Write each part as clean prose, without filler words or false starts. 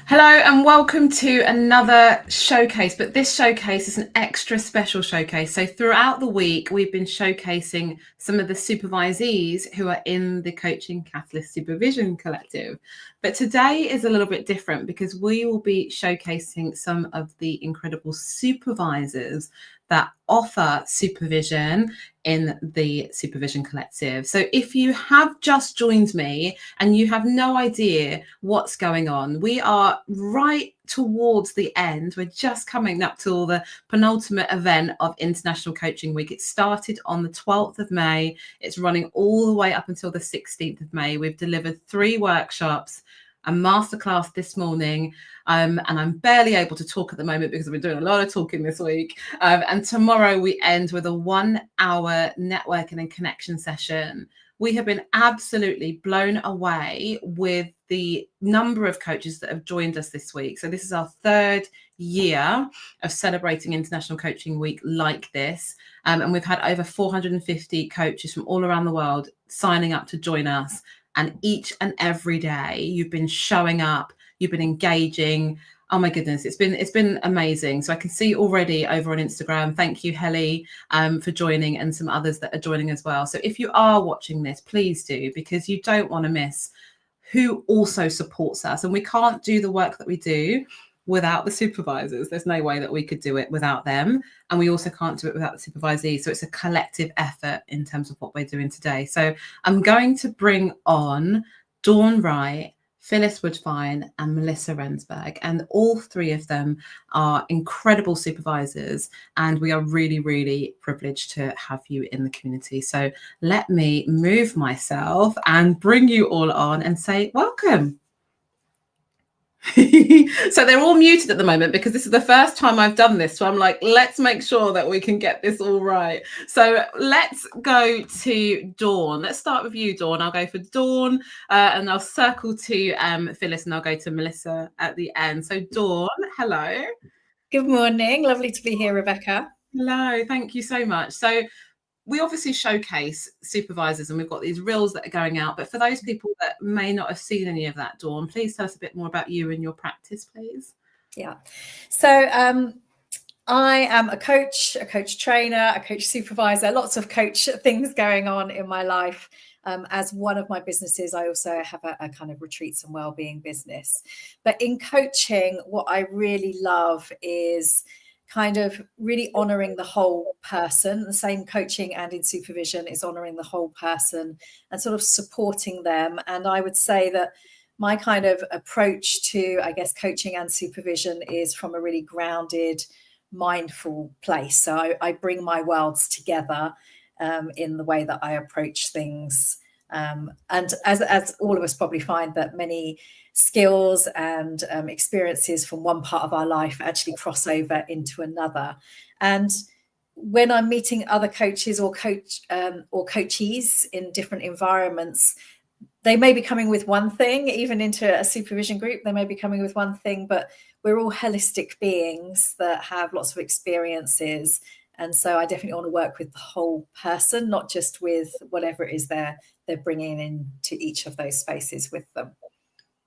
Hello and welcome to another showcase, but this showcase is an extra special showcase. So throughout the week, we've been showcasing some of the supervisees who are in the Coaching Catalyst Supervision Collective. But today is a little bit different because we will be showcasing some of the incredible supervisors that offer supervision in the Supervision Collective. So if you have just joined me and you have no idea what's going on, we are right towards the end. We're just coming up to the penultimate event of International Coaching Week. It started on the 12th of May. It's running all the way up until the 16th of May. We've delivered 3 workshops, a masterclass this morning, and I'm barely able to talk at the moment because I've been doing a lot of talking this week. And tomorrow we end with a 1-hour networking and connection session. We have been absolutely blown away with the number of coaches that have joined us this week. So this is our 3rd year of celebrating International Coaching Week like this. And we've had over 450 coaches from all around the world signing up to join us. And each and every day you've been showing up, you've been engaging. Oh my goodness, it's been amazing. So I can see already over on Instagram. Thank you, Helly, for joining, and some others that are joining as well. So if you are watching this, please do, because you don't want to miss who also supports us. And we can't do the work that we do without the supervisors. There's no way that we could do it without them. And we also can't do it without the supervisees. So it's a collective effort in terms of what we're doing today. So I'm going to bring on Dawn Wright, Phyllis Woodfine and Melissa Rensburg, and all 3 of them are incredible supervisors, and we are really, really privileged to have you in the community. So let me move myself and bring you all on and say welcome. So they're all muted at the moment because this is the first time I've done this. So I'm like, let's make sure that we can get this all right. So let's go to Dawn. Let's start with you, Dawn. I'll go for Dawn and I'll circle to Phyllis, and I'll go to Melissa at the end. So Dawn, hello. Good morning. Lovely to be here, Rebecca. Hello. Thank you so much. So we obviously showcase supervisors and we've got these reels that are going out, but for those people that may not have seen any of that, Dawn, please tell us a bit more about you and your practice, please. Yeah. So I am a coach trainer, a coach supervisor, lots of coach things going on in my life. As one of my businesses, I also have a kind of retreats and wellbeing business. But in coaching, what I really love is kind of really honoring the whole person. The same coaching and in supervision is honoring the whole person and sort of supporting them. And I would say that my kind of approach to, I guess, coaching and supervision is from a really grounded, mindful place. So I bring my worlds together in the way that I approach things. And as all of us probably find, that many skills and experiences from one part of our life actually cross over into another. And when I'm meeting other coaches or coachees in different environments, they may be coming with one thing, even into a supervision group, they may be coming with one thing, but we're all holistic beings that have lots of experiences. And so I definitely want to work with the whole person, not just with whatever it is they're bringing into each of those spaces with them.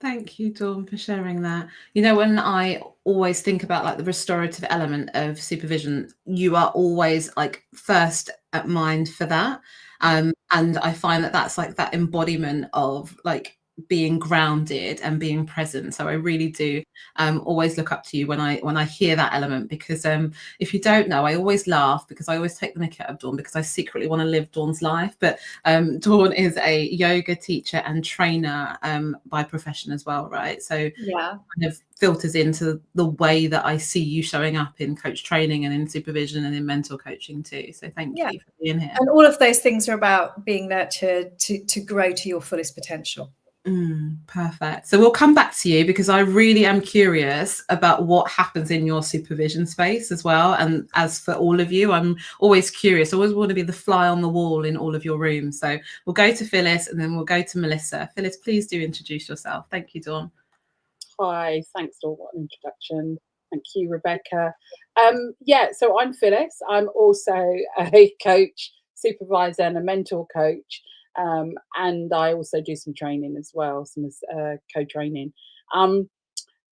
Thank you, Dawn, for sharing that. You know, when I always think about like the restorative element of supervision, you are always like first at mind for that. And I find that that's like that embodiment of like being grounded and being present. So I really do always look up to you when I hear that element, because if you don't know, I always laugh because I always take the mick out of Dawn because I secretly want to live Dawn's life. But Dawn is a yoga teacher and trainer by profession as well, right? So yeah, kind of filters into the way that I see you showing up in coach training and in supervision and in mental coaching too. So thank you for being here. And all of those things are about being there to grow to your fullest potential. Perfect. So we'll come back to you because I really am curious about what happens in your supervision space as well. And as for all of you, I'm always curious. I always want to be the fly on the wall in all of your rooms. So we'll go to Phyllis and then we'll go to Melissa. Phyllis, please do introduce yourself. Thank you, Dawn. Hi, thanks, Dawn. What an introduction. Thank you, Rebecca. So I'm Phyllis. I'm also a coach, supervisor, and a mentor coach. And I also do some training as well, some co-training.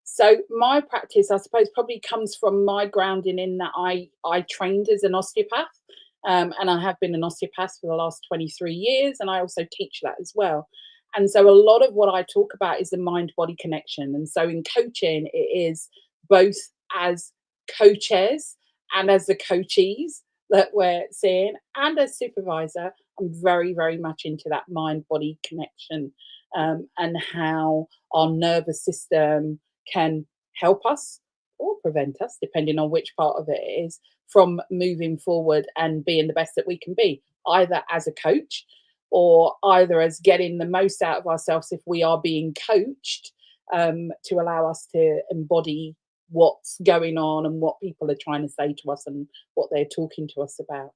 So my practice, I suppose, probably comes from my grounding in that I trained as an osteopath, and I have been an osteopath for the last 23 years, and I also teach that as well. And so a lot of what I talk about is the mind-body connection. And so in coaching, it is both as coaches and as the coachees that we're seeing, and as supervisor, I'm very, very much into that mind-body connection, and how our nervous system can help us or prevent us, depending on which part of it is, from moving forward and being the best that we can be, either as a coach or either as getting the most out of ourselves if we are being coached, to allow us to embody what's going on and what people are trying to say to us and what they're talking to us about.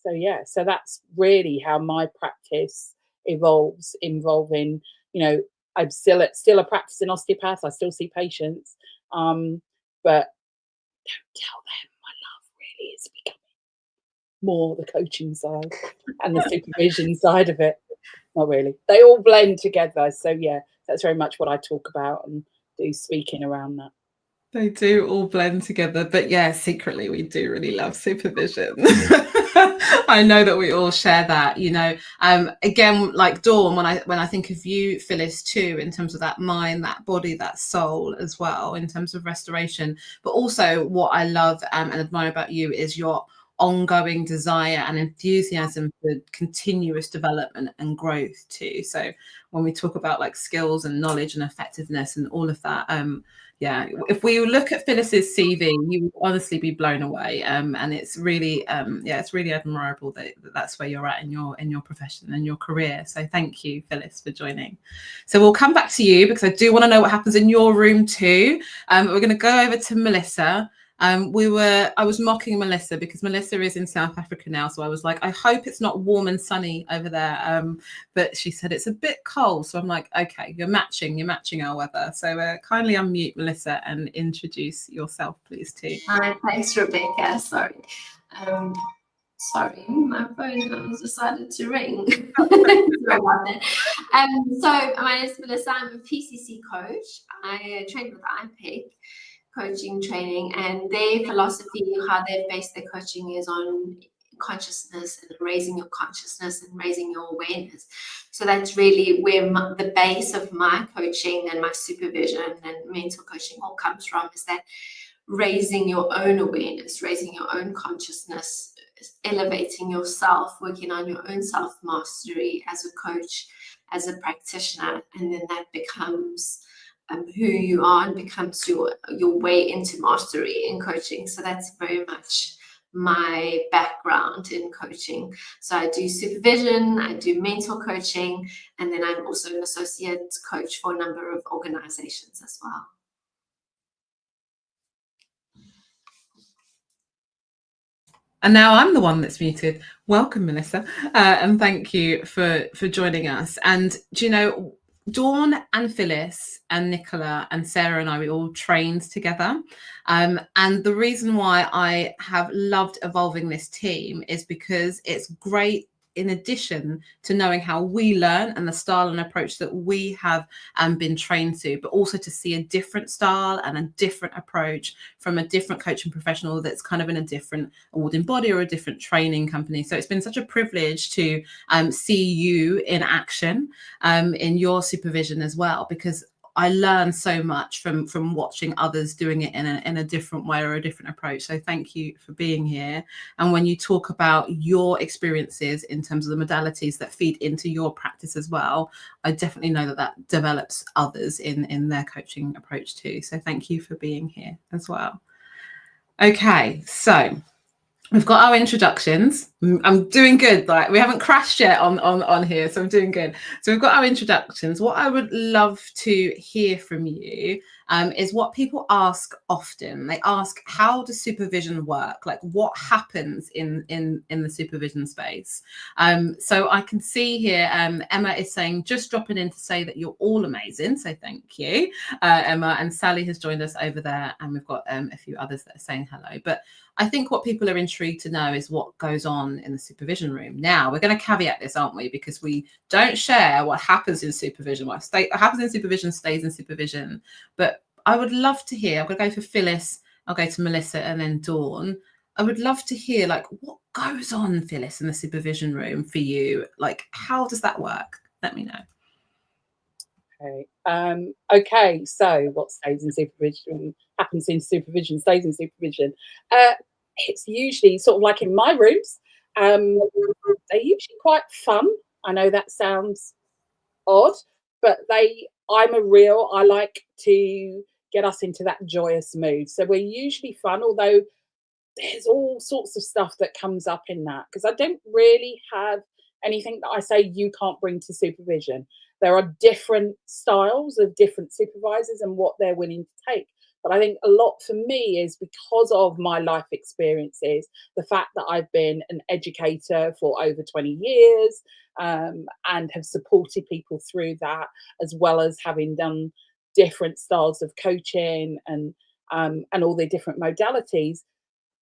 So yeah, so that's really how my practice evolves, involving, I'm still a practicing osteopath. I still see patients, but don't tell them my love really is becoming more the coaching side and the supervision side of it. Not really. They all blend together. So yeah, that's very much what I talk about and do speaking around that. They do all blend together, but yeah, secretly we do really love supervision. I know that we all share that, again, like Dawn, when I think of you, Phyllis, too, in terms of that mind, that body, that soul as well, in terms of restoration. But also what I love and admire about you is your ongoing desire and enthusiasm for continuous development and growth too. So when we talk about like skills and knowledge and effectiveness and all of that, if we look at Phyllis's CV, you will honestly be blown away, and it's really it's really admirable that that's where you're at in your profession and your career. So thank you, Phyllis, for joining. So we'll come back to you because I do want to know what happens in your room too. We're going to go over to Melissa. I was mocking Melissa because Melissa is in South Africa now, so I was like, I hope it's not warm and sunny over there, but she said it's a bit cold, so I'm like, okay, you're matching our weather. So kindly unmute Melissa and introduce yourself, please, too. Hi, thanks, Rebecca. Sorry, my phone has decided to ring. Sorry about that. So my name is Melissa. I'm a PCC coach. I train with IPEC coaching training, and their philosophy, how they base their coaching, is on consciousness and raising your consciousness and raising your awareness. So that's really where the base of my coaching and my supervision and mental coaching all comes from, is that raising your own awareness, raising your own consciousness, elevating yourself, working on your own self-mastery as a coach, as a practitioner, and then that becomes who you are and becomes your way into mastery in coaching. So that's very much my background in coaching. So I do supervision, I do mental coaching, and then I'm also an associate coach for a number of organizations as well. And now I'm the one that's muted. Welcome, Melissa, and thank you for joining us. And do you know, Dawn and Phyllis and Nicola and Sarah and I, we all trained together. And the reason why I have loved evolving this team is because it's great, in addition to knowing how we learn and the style and approach that we have been trained to, but also to see a different style and a different approach from a different coaching professional that's kind of in a different awarding body or a different training company. So it's been such a privilege to see you in action in your supervision as well, because I learn so much from watching others doing it in a different way or a different approach. So thank you for being here. And when you talk about your experiences in terms of the modalities that feed into your practice as well, I definitely know that develops others in their coaching approach too. So thank you for being here as well. Okay, so we've got our introductions. I'm doing good. Like, we haven't crashed yet on here, so I'm doing good. So we've got our introductions. What I would love to hear from you is what people ask often. They ask, how does supervision work? Like, what happens in the supervision space? So I can see here, Emma is saying, just dropping in to say that you're all amazing. So thank you, Emma. And Sally has joined us over there, and we've got a few others that are saying hello. But I think what people are intrigued to know is what goes on in the supervision room. Now, we're going to caveat this, aren't we? Because we don't share what happens in supervision. What happens in supervision stays in supervision. But I would love to hear, I'm going to go for Phyllis, I'll go to Melissa and then Dawn. I would love to hear, like, what goes on, Phyllis, in the supervision room for you? Like, how does that work? Let me know. Okay, so what stays in supervision, happens in supervision, stays in supervision. It's usually sort of like in my rooms. They're usually quite fun. I know that sounds odd, but I like to get us into that joyous mood. So we're usually fun, although there's all sorts of stuff that comes up in that, because I don't really have anything that I say you can't bring to supervision. There are different styles of different supervisors and what they're willing to take. But I think a lot for me is because of my life experiences, the fact that I've been an educator for over 20 years and have supported people through that, as well as having done different styles of coaching and all the different modalities.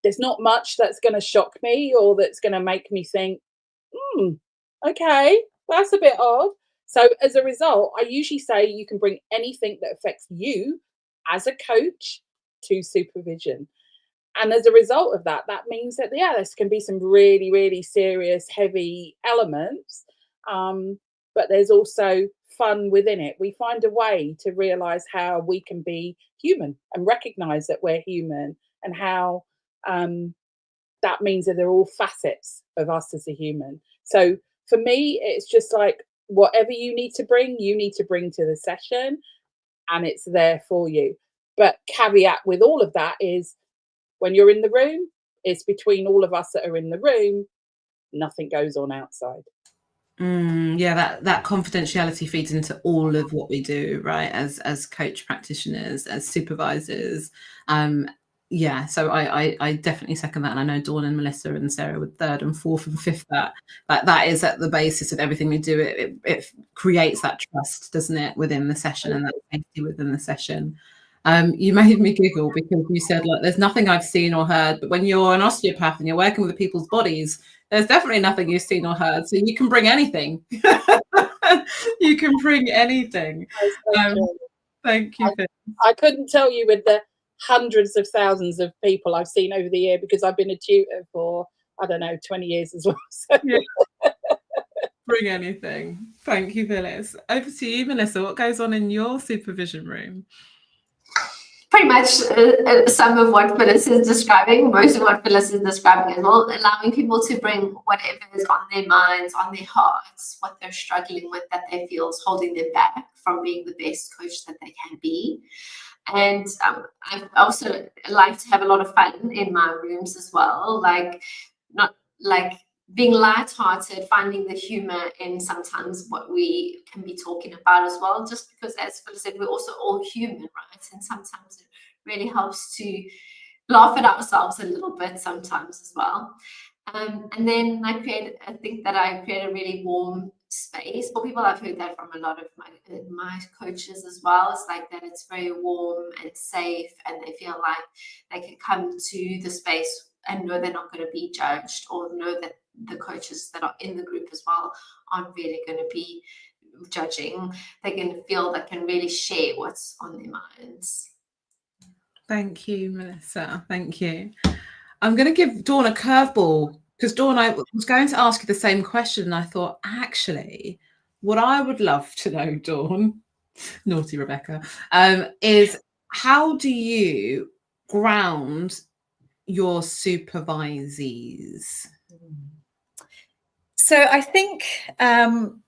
There's not much that's going to shock me or that's going to make me think, okay, that's a bit odd. So as a result, I usually say you can bring anything that affects you as a coach to supervision. And as a result of that, that means that, yeah, there can be some really, really serious, heavy elements. But there's also fun within it. We find a way to realize how we can be human and recognize that we're human, and how that means that they're all facets of us as a human. So for me, it's just like, whatever you need to bring to the session, and it's there for you. But caveat with all of that is, when you're in the room, it's between all of us that are in the room. Nothing goes on outside. Yeah, that confidentiality feeds into all of what we do, right? As coach practitioners, as supervisors. Yeah, so I definitely second that, and I know Dawn and Melissa and Sarah with third and fourth and fifth that is at the basis of everything we do. It creates that trust, doesn't it, within the session, and that safety within the session. You made me giggle because you said, like, there's nothing I've seen or heard, but when you're an osteopath and you're working with people's bodies, there's definitely nothing you've seen or heard. So you can bring anything. You can bring anything. Thank you. I couldn't tell you with the hundreds of thousands of people I've seen over the year, because I've been a tutor for, I don't know, 20 years as well. So. Yeah. Bring anything. Thank you, Phyllis. Over to you, Melissa. What goes on in your supervision room? Pretty much some of what Phyllis is describing, most of what Phyllis is describing as well, allowing people to bring whatever is on their minds, on their hearts, what they're struggling with, that they feel is holding them back from being the best coach that they can be. And I also like to have a lot of fun in my rooms as well, not being lighthearted, finding the humor in sometimes what we can be talking about as well, just because, as Phyllis said, we're also all human, right? And sometimes it really helps to laugh at ourselves a little bit sometimes as well. And then I create a really warm space for people. I've heard that from a lot of my coaches as well. It's like that it's very warm and safe, and they feel like they can come to the space and know they're not going to be judged, or know that the coaches that are in the group as well aren't really going to be judging. They can feel they can really share what's on their minds. Thank you, Melissa. Thank you. I'm going to give Dawn a curveball, because Dawn, I was going to ask you the same question, and I thought, actually, what I would love to know, Dawn, naughty Rebecca, is how do you ground your supervisees? So I think,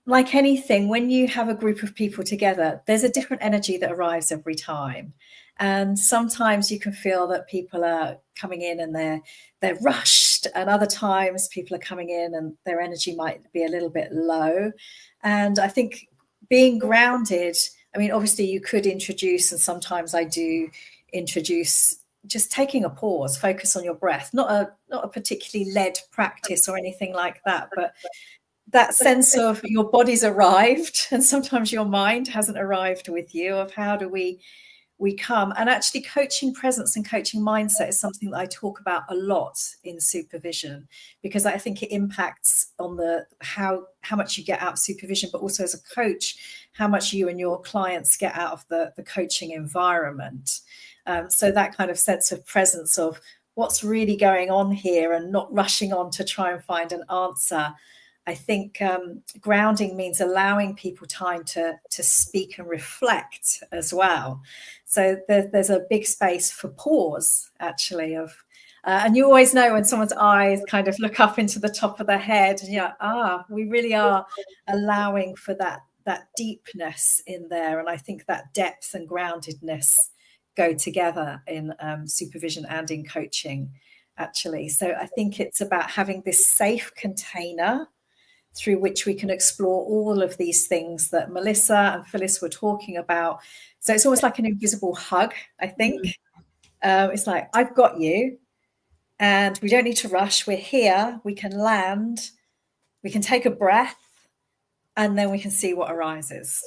like anything, when you have a group of people together, there's a different energy that arrives every time. And sometimes you can feel that people are coming in and they're rushed, and other times people are coming in and their energy might be a little bit low. And I think being grounded, I mean, obviously you could introduce, and sometimes I do introduce, just taking a pause, focus on your breath, not a particularly led practice or anything like that, but that sense of your body's arrived, and sometimes your mind hasn't arrived with you, of how do we we come. And actually coaching presence and coaching mindset is something that I talk about a lot in supervision, because I think it impacts on the how much you get out of supervision, but also as a coach, how much you and your clients get out of the coaching environment. So that kind of sense of presence of what's really going on here and not rushing on to try and find an answer. I think grounding means allowing people time to speak and reflect as well. So there's a big space for pause, actually, and you always know when someone's eyes kind of look up into the top of their head, and we really are allowing for that deepness in there. And I think that depth and groundedness go together in supervision and in coaching, actually. So I think it's about having this safe container through which we can explore all of these things that Melissa and Phyllis were talking about. So it's almost like an invisible hug, I think. It's like, I've got you, and we don't need to rush. We're here. We can land. We can take a breath, and then we can see what arises.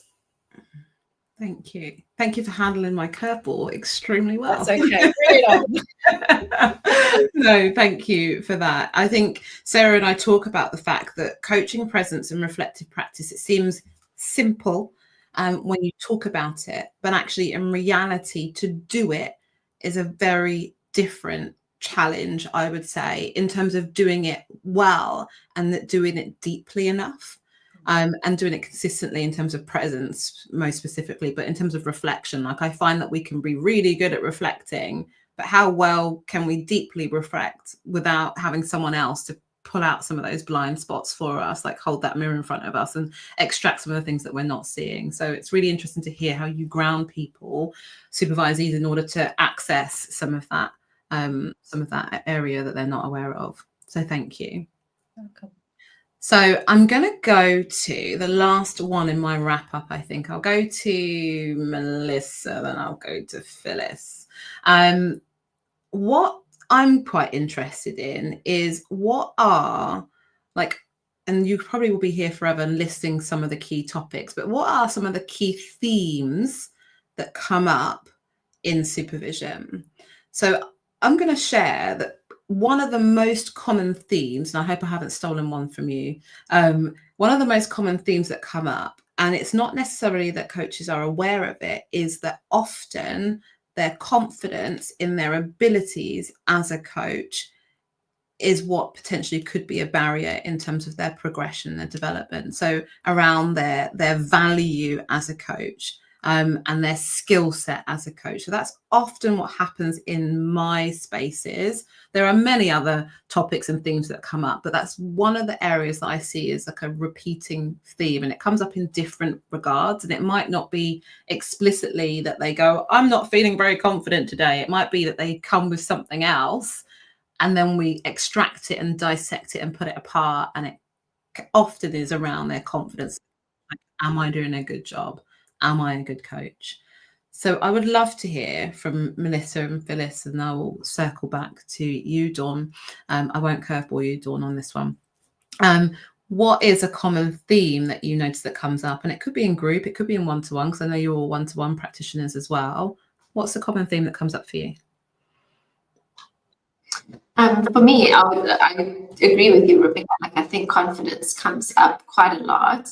Thank you. Thank you for handling my curveball extremely well. That's okay. Bring it on. No, thank you for that. I think Sarah and I talk about the fact that coaching presence and reflective practice, it seems simple when you talk about it, but actually in reality to do it is a very different challenge, I would say, in terms of doing it well and that doing it deeply enough. And doing it consistently in terms of presence, most specifically, but in terms of reflection, like I find that we can be really good at reflecting, but how well can we deeply reflect without having someone else to pull out some of those blind spots for us, like hold that mirror in front of us and extract some of the things that we're not seeing. So it's really interesting to hear how you ground people, supervisees, in order to access some of that area that they're not aware of. So thank you. Welcome. So I'm going to go to the last one in my wrap up. I think I'll go to Melissa, then I'll go to Phyllis. What I'm quite interested in is what are, like, and you probably will be here forever listing some of the key topics, but what are some of the key themes that come up in supervision? So I'm going to share that one of the most common themes, and I hope I haven't stolen one from you, one of the most common themes that come up, and it's not necessarily that coaches are aware of it, is that often their confidence in their abilities as a coach is what potentially could be a barrier in terms of their progression, their development. So around their value as a coach. And their skill set as a coach. So that's often what happens in my spaces. There are many other topics and themes that come up, but that's one of the areas that I see is like a repeating theme, and it comes up in different regards. And it might not be explicitly that they go, I'm not feeling very confident today. It might be that they come with something else, and then we extract it and dissect it and put it apart. And it often is around their confidence. Like, am I doing a good job? Am I a good coach? So I would love to hear from Melissa and Phyllis, and I will circle back to you, Dawn. I won't curveball you, Dawn, on this one. What is a common theme that you notice that comes up? And it could be in group, it could be in one-to-one, because I know you're all one-to-one practitioners as well. What's the common theme that comes up for you? For me, I agree with you, Rebecca. Like, I think confidence comes up quite a lot.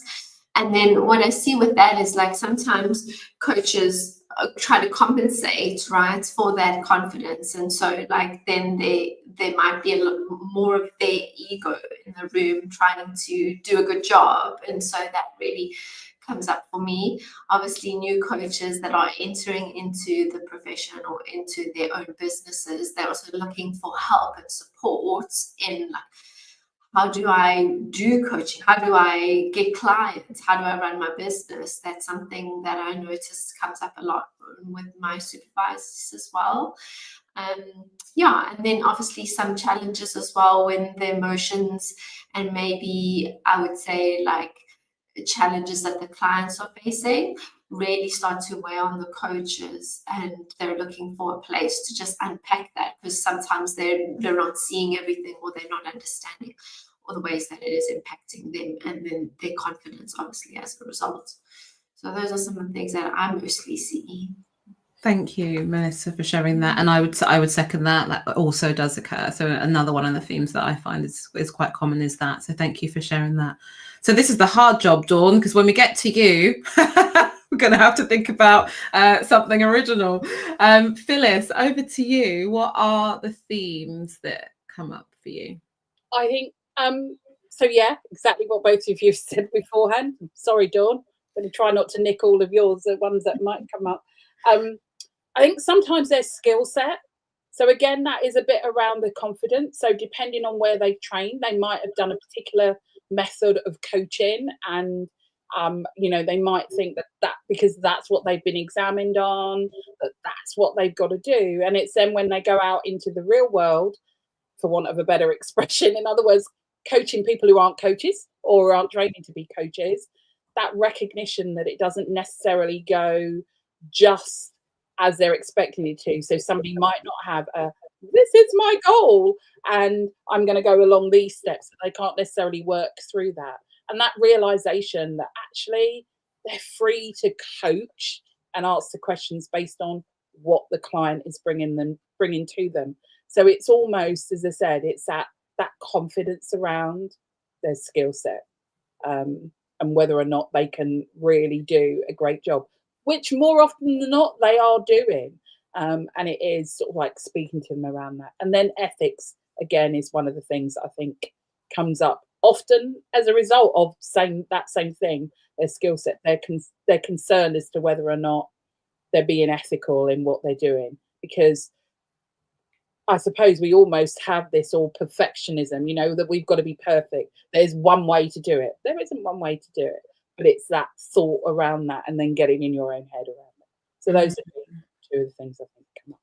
And then what I see with that is, like, sometimes coaches try to compensate, right, for that confidence. And so, like, then there might be a little more of their ego in the room trying to do a good job. And so that really comes up for me. Obviously, new coaches that are entering into the profession or into their own businesses, they're also looking for help and support in, like, how do I do coaching? How do I get clients? How do I run my business? That's something that I notice comes up a lot with my supervisors as well. And then obviously some challenges as well when the emotions and maybe I would say like challenges that the clients are facing really start to weigh on the coaches, and they're looking for a place to just unpack that, because sometimes they're not seeing everything, or they're not understanding all the ways that it is impacting them, and then their confidence obviously as a result. So those are some of the things that I mostly see. Thank you, Melissa, for sharing that. And I would second that. That also does occur. So another one of the themes that I find is quite common is that. So thank you for sharing that. So this is the hard job, Dawn, because when we get to you, we're going to have to think about something original. Phyllis, over to you. What are the themes that come up for you? I think, so yeah, exactly what both of you said beforehand. Sorry, Dawn. I'm going to try not to nick all of yours, the ones that might come up. I think sometimes their skill set. So again, that is a bit around the confidence. So depending on where they've trained, they might have done a particular method of coaching, and they might think that because that's what they've been examined on, that's what they've got to do. And it's then when they go out into the real world, for want of a better expression, in other words, coaching people who aren't coaches or aren't training to be coaches, that recognition that it doesn't necessarily go just as they're expecting it to. So somebody might not have this is my goal and I'm going to go along these steps. They can't necessarily work through that. And that realization that actually they're free to coach and ask the questions based on what the client is bringing to them. So it's almost, as I said, it's that confidence around their skill set, and whether or not they can really do a great job, which more often than not they are doing. And it is sort of like speaking to them around that. And then ethics, again, is one of the things that I think comes up often as a result of saying that same thing, their skill set. They're concerned as to whether or not they're being ethical in what they're doing, because I suppose we almost have this all perfectionism, that we've got to be perfect. There's one way to do it. There isn't one way to do it, but it's that thought around that and then getting in your own head around it. So those are two of the things I think come up.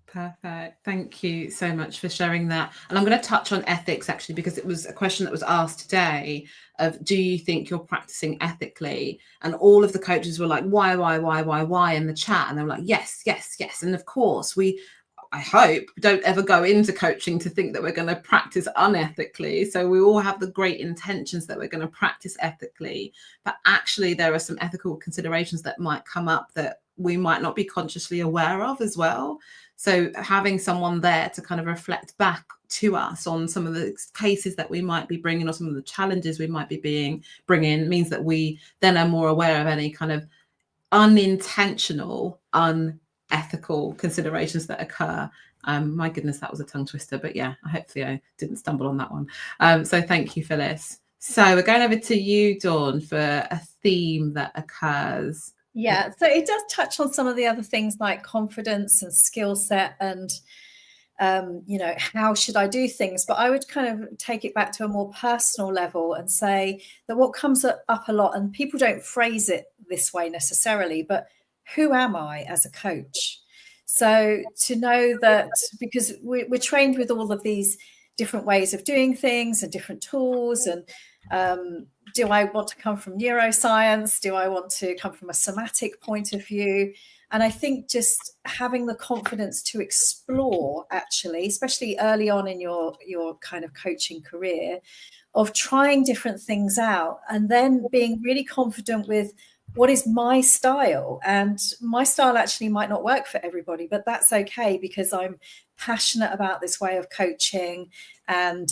Perfect. Thank you so much for sharing that. And I'm going to touch on ethics actually, because it was a question that was asked today of, do you think you're practicing ethically? And all of the coaches were like, why in the chat? And they were like, yes. And of course, I hope, don't ever go into coaching to think that we're going to practice unethically. So we all have the great intentions that we're going to practice ethically, but actually there are some ethical considerations that might come up that we might not be consciously aware of as well. So having someone there to kind of reflect back to us on some of the cases that we might be bringing or some of the challenges we might be bringing means that we then are more aware of any kind of unintentional, unethical considerations that occur. My goodness, that was a tongue twister, but yeah, hopefully I didn't stumble on that one. So thank you, Phyllis. So we're going over to you, Dawn, for a theme that occurs. Yeah, so it does touch on some of the other things like confidence and skill set and, how should I do things? But I would kind of take it back to a more personal level and say that what comes up a lot, and people don't phrase it this way necessarily, but who am I as a coach? So to know that, because we're trained with all of these different ways of doing things and different tools, and do I want to come from neuroscience? Do I want to come from a somatic point of view? And I think just having the confidence to explore, actually, especially early on in your kind of coaching career, of trying different things out and then being really confident with what is my style. And my style actually might not work for everybody, but that's okay, because I'm passionate about this way of coaching and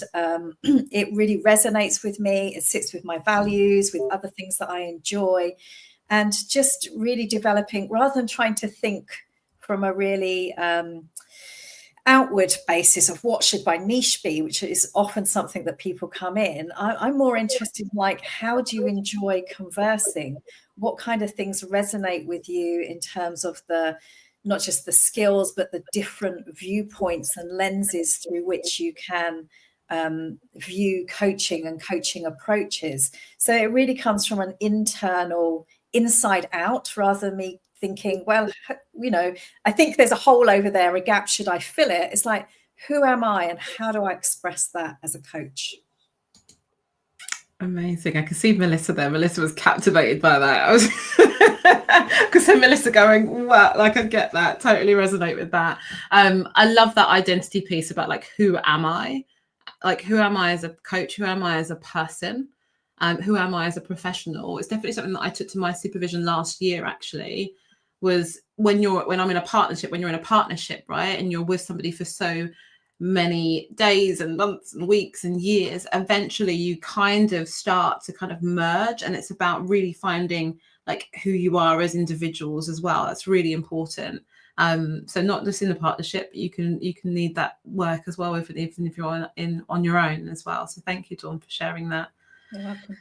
it really resonates with me. It sits with my values, with other things that I enjoy, and just really developing, rather than trying to think from a really outward basis of what should my niche be, which is often something that people come in. I'm more interested in, like, how do you enjoy conversing? What kind of things resonate with you in terms of not just the skills, but the different viewpoints and lenses through which you can view coaching and coaching approaches. So it really comes from an internal, inside out, rather than me thinking, well, I think there's a hole over there, a gap, should I fill it? It's like, who am I and how do I express that as a coach? Amazing. I can see Melissa there. Melissa was captivated by that. I could see Melissa going, well, like, I get that, totally resonate with that. I love that identity piece about, like, who am I? Like, who am I as a coach? Who am I as a person? Who am I as a professional? It's definitely something that I took to my supervision last year, actually. was when I'm in a partnership, when you're in a partnership, right, and you're with somebody for so many days and months and weeks and years, eventually you kind of start to kind of merge, and it's about really finding like who you are as individuals as well. That's really important. So not just in the partnership, but you can need that work as well, even if you're on your own as well. So thank you, Dawn, for sharing that. You're welcome.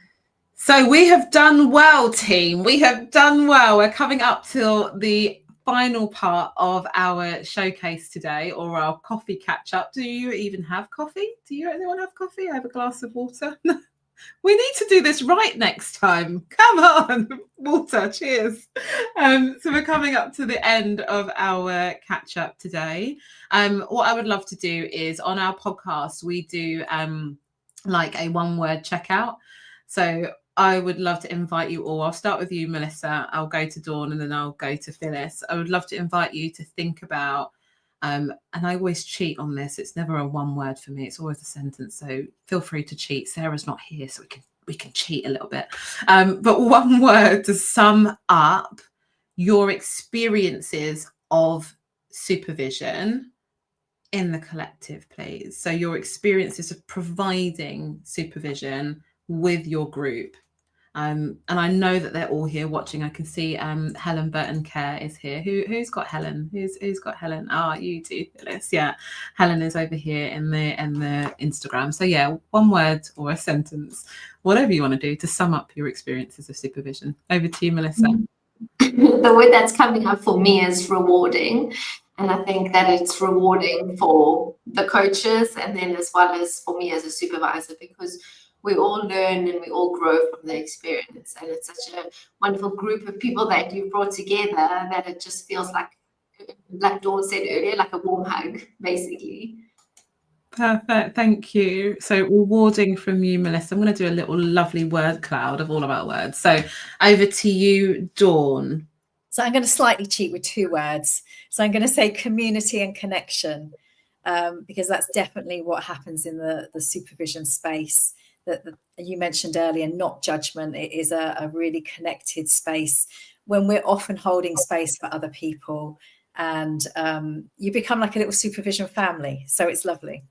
So we have done well, team. We have done well. We're coming up till the final part of our showcase today, or our coffee catch up. Do you even have coffee? Anyone have coffee? I have a glass of water. We need to do this right next time. Come on, water, cheers. So we're coming up to the end of our catch up today. What I would love to do is, on our podcast, we do like a one-word checkout. So I would love to invite you all. I'll start with you, Melissa. I'll go to Dawn, and then I'll go to Phyllis. I would love to invite you to think about, and I always cheat on this. It's never a one word for me. It's always a sentence. So feel free to cheat. Sarah's not here, so we can cheat a little bit. But one word to sum up your experiences of supervision in the collective, please. So your experiences of providing supervision with your group. And I know that they're all here watching. I can see Helen Burton Kerr is here. Who's got Helen? Who's got Helen? You do, Phyllis. Yeah, Helen is over here in the Instagram. So yeah, one word or a sentence, whatever you want to do to sum up your experiences of supervision. Over to you, Melissa. The word that's coming up for me is rewarding. And I think that it's rewarding for the coaches, and then as well as for me as a supervisor, because we all learn and we all grow from the experience. And it's such a wonderful group of people that you've brought together that it just feels like Dawn said earlier, like a warm hug, basically. Perfect. Thank you. So rewarding from you, Melissa. I'm going to do a little lovely word cloud of all of our words. So over to you, Dawn. So I'm going to slightly cheat with two words. So I'm going to say community and connection, because that's definitely what happens in the supervision space that you mentioned earlier. Not judgment. It is a really connected space when we're often holding space for other people, and you become like a little supervision family. So it's lovely.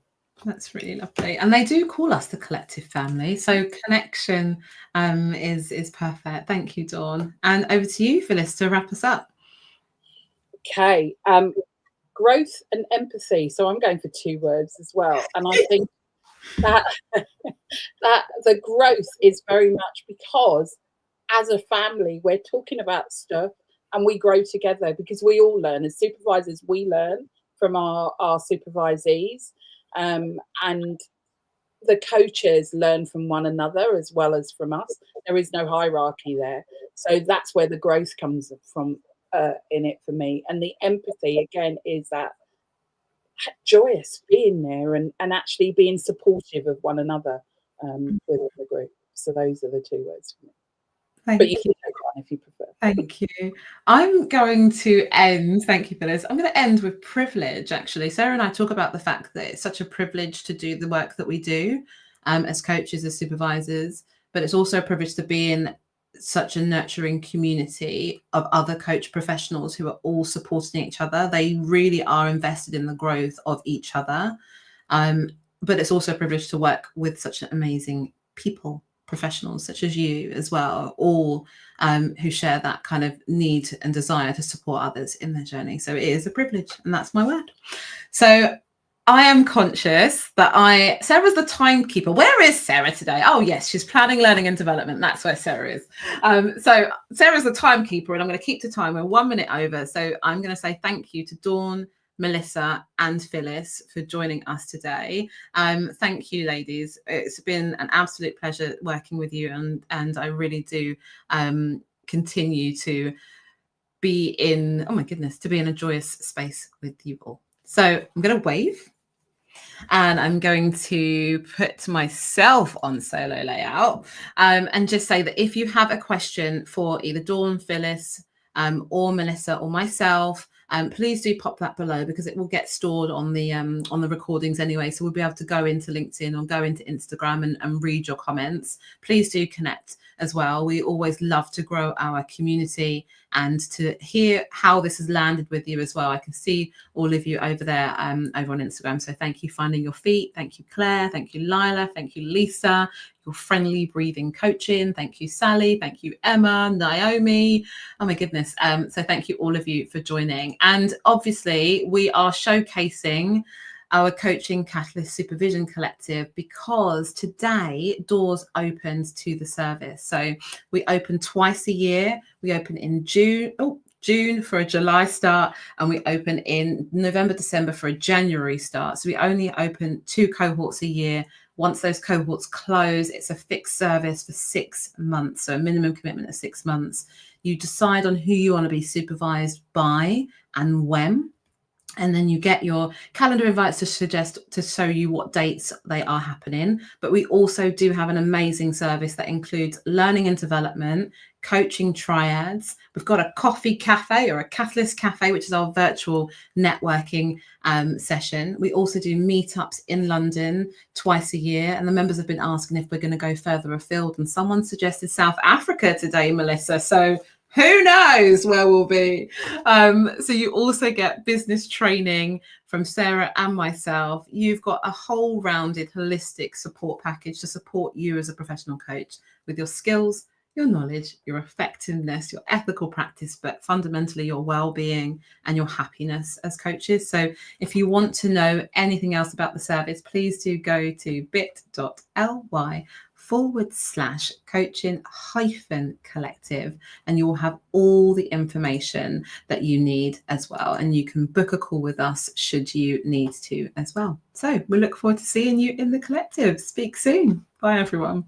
That's really lovely. And they do call us the collective family. So connection is perfect. Thank you, Dawn. And over to you, Phyllis, to wrap us up. Okay. Growth and empathy. So I'm going for two words as well. And I think that the growth is very much because as a family, we're talking about stuff and we grow together, because we all learn. As supervisors, we learn from our supervisees. And the coaches learn from one another as well as from us. There is no hierarchy there. So that's where the growth comes from in it for me. And the empathy, again, is that joyous being there and actually being supportive of one another within the group. So those are the two words for me. Thank but you. you can take one if you prefer. Thank you. I'm going to end, thank you, Phyllis. I'm going to end with privilege, actually. Sarah and I talk about the fact that it's such a privilege to do the work that we do as coaches, as supervisors, but it's also a privilege to be in such a nurturing community of other coach professionals who are all supporting each other. They really are invested in the growth of each other. But it's also a privilege to work with such amazing people, professionals such as you as well, all who share that kind of need and desire to support others in their journey. So it is a privilege, and that's my word. So I am conscious that Sarah's the timekeeper. Where is Sarah today? Oh yes, she's planning, learning and development. That's where Sarah is. So Sarah's the timekeeper, and I'm going to keep to time. We're 1 minute over. So I'm going to say thank you to Dawn, Melissa and Phyllis for joining us today. Thank you, ladies. It's been an absolute pleasure working with you, and I really do continue to be in, to be in a joyous space with you all. So I'm going to wave, and I'm going to put myself on solo layout and just say that if you have a question for either Dawn, Phyllis, or Melissa or myself, please do pop that below, because it will get stored on the recordings anyway. So we'll be able to go into LinkedIn or go into Instagram and read your comments. Please do connect as well. We always love to grow our community and to hear how this has landed with you as well. I can see all of you over there over on Instagram. So thank you, Finding Your Feet. Thank you, Claire. Thank you, Lila. Thank you, Lisa. Your Friendly Breathing Coaching. Thank you, Sally. Thank you, Emma, Naomi. Oh my goodness. So thank you all of you for joining. And obviously we are showcasing our Coaching Catalyst Supervision Collective, because today doors opened to the service. So we open twice a year. We open in June for a July start, and we open in November, December for a January start. So we only open 2 cohorts a year. Once those cohorts close, it's a fixed service for 6 months. So a minimum commitment of 6 months. You decide on who you want to be supervised by and when. And then you get your calendar invites to show you what dates they are happening. But we also do have an amazing service that includes learning and development, coaching triads. We've got a coffee cafe, or a Catalyst cafe, which is our virtual networking session. We also do meetups in London twice a year. And the members have been asking if we're going to go further afield. And someone suggested South Africa today, Melissa. So who knows where we'll be. So you also get business training from Sarah and myself. You've got a whole rounded holistic support package to support you as a professional coach with your skills, your knowledge, your effectiveness, your ethical practice, but fundamentally your well-being and your happiness as coaches. So if you want to know anything else about the service, please do go to bit.ly/coaching-collective, and you will have all the information that you need as well. And you can book a call with us should you need to as well. So we look forward to seeing you in the collective. Speak soon. Bye, everyone.